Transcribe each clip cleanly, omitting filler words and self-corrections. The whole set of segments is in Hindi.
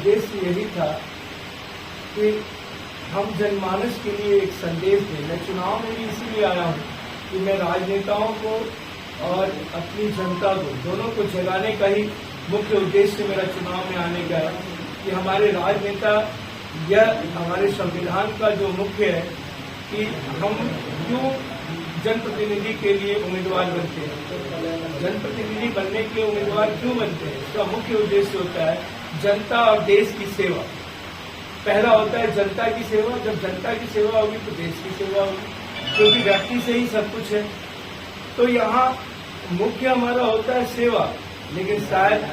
उद्देश्य यही था कि हम जनमानस के लिए एक संदेश दें। मैं चुनाव में भी इसीलिए आया हूँ कि मैं राजनेताओं को और अपनी जनता को दोनों को जगाने का ही मुख्य उद्देश्य मेरा चुनाव में आने का है कि हमारे राजनेता यह हमारे संविधान का जो मुख्य है कि हम क्यों जनप्रतिनिधि के लिए उम्मीदवार बनते हैं, जनप्रतिनिधि बनने के उम्मीदवार क्यों बनते हैं। इसका मुख्य उद्देश्य होता है जनता और देश की सेवा। पहला होता है जनता की सेवा। जब जनता की सेवा होगी तो देश की सेवा होगी, क्योंकि व्यक्ति से ही सब कुछ है। तो यहाँ मुख्य हमारा होता है सेवा, लेकिन शायद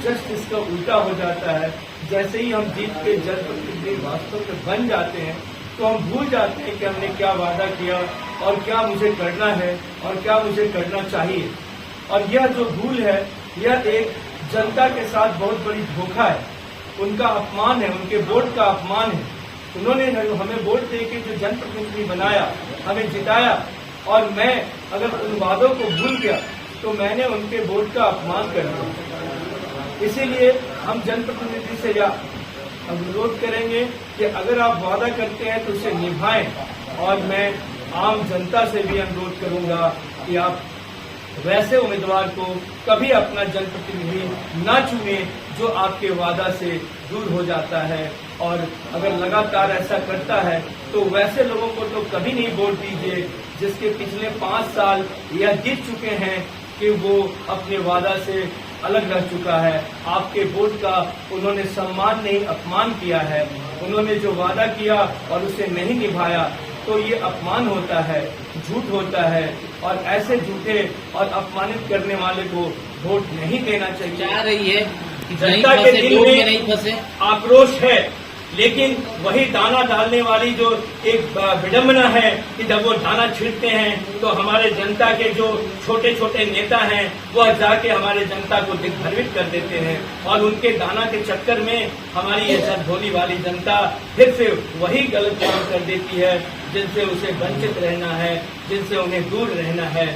जस्ट इसका उल्टा हो जाता है। जैसे ही हम जीत के जनप्रतिनिधि वास्तव में बन जाते हैं तो हम भूल जाते हैं कि हमने क्या वादा किया और क्या मुझे करना है और क्या मुझे करना चाहिए। और यह जो भूल है यह एक जनता के साथ बहुत बड़ी धोखा है, उनका अपमान है, उनके वोट का अपमान है। उन्होंने हमें वोट देके जो जनप्रतिनिधि बनाया, हमें जिताया, और मैं अगर उन वादों को भूल गया तो मैंने उनके वोट का अपमान कर दिया। इसीलिए हम जनप्रतिनिधि से अनुरोध करेंगे कि अगर आप वादा करते हैं तो उसे निभाएं। और मैं आम जनता से भी अनुरोध करूंगा कि आप वैसे उम्मीदवार को कभी अपना जनप्रतिनिधि ना चुने जो आपके वादा से दूर हो जाता है। और अगर लगातार ऐसा करता है तो वैसे लोगों को तो कभी नहीं वोट दीजिए जिसके पिछले 5 साल या जीत चुके हैं कि वो अपने वादा से अलग रह चुका है। आपके वोट का उन्होंने सम्मान नहीं अपमान किया है। उन्होंने जो वादा किया और उसे नहीं निभाया तो ये अपमान होता है, झूठ होता है। और ऐसे झूठे और अपमानित करने वाले को वोट नहीं देना चाहिए। चाह रही है कि जनता के दिल में नहीं फंसे, आक्रोश है, लेकिन वही दाना डालने वाली जो एक विडंबना है कि जब वो दाना छिड़कते हैं तो हमारे जनता के जो छोटे छोटे नेता हैं वह जाके हमारे जनता को दिग्भ्रमित कर देते हैं। और उनके दाना के चक्कर में हमारी ये सब भोली वाली जनता फिर से वही गलत काम कर देती है जिनसे उसे वंचित रहना है, जिनसे उन्हें दूर रहना है।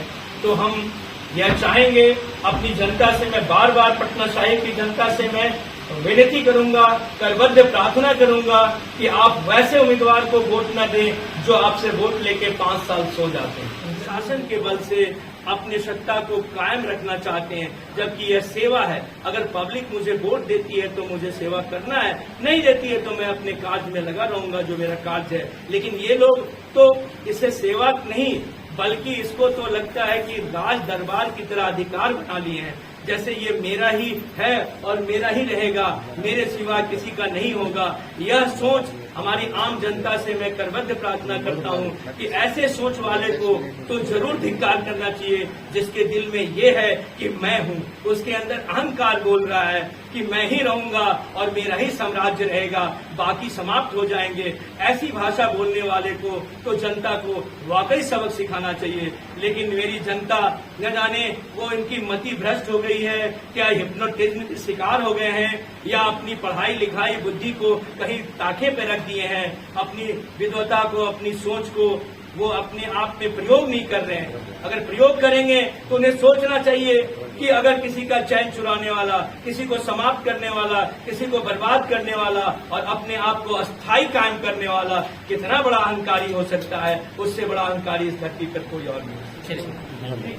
तो हम यह चाहेंगे अपनी जनता से, मैं बार बार पटना साहिब की जनता से मैं विनती करूंगा, करबद्ध प्रार्थना करूंगा कि आप वैसे उम्मीदवार को वोट न दें जो आपसे वोट लेके 5 साल सो जाते हैं। शासन के बल से अपनी सत्ता को कायम रखना चाहते हैं, जबकि यह सेवा है। अगर पब्लिक मुझे वोट देती है तो मुझे सेवा करना है, नहीं देती है तो मैं अपने कार्य में लगा रहूंगा जो मेरा कार्य है। लेकिन ये लोग तो इसे सेवा नहीं बल्कि इसको तो लगता है कि राज दरबार की तरह अधिकार बना लिए हैं, जैसे ये मेरा ही है और मेरा ही रहेगा, मेरे सिवा किसी का नहीं होगा। यह सोच हमारी आम जनता से मैं करबद्ध प्रार्थना करता हूं कि ऐसे सोच वाले को तो जरूर धिक्कार करना चाहिए जिसके दिल में ये है कि मैं हूं, उसके अंदर अहंकार बोल रहा है कि मैं ही रहूंगा और मेरा ही साम्राज्य रहेगा, बाकी समाप्त हो जाएंगे। ऐसी भाषा बोलने वाले को तो जनता को वाकई सबक सिखाना चाहिए। लेकिन मेरी जनता न जाने वो इनकी मति भ्रष्ट हो गई है, क्या हिप्नोटिज्म के शिकार हो गए हैं, या अपनी पढ़ाई लिखाई बुद्धि को कहीं ताखे पे रख दिए हैं, अपनी विद्वता को, अपनी सोच को वो अपने आप में प्रयोग नहीं कर रहे हैं। अगर प्रयोग करेंगे तो उन्हें सोचना चाहिए कि अगर किसी का चैन चुराने वाला, किसी को समाप्त करने वाला, किसी को बर्बाद करने वाला और अपने आप को अस्थायी कायम करने वाला कितना बड़ा अहंकारी हो सकता है, उससे बड़ा अहंकारी इस धरती पर कोई और नहीं।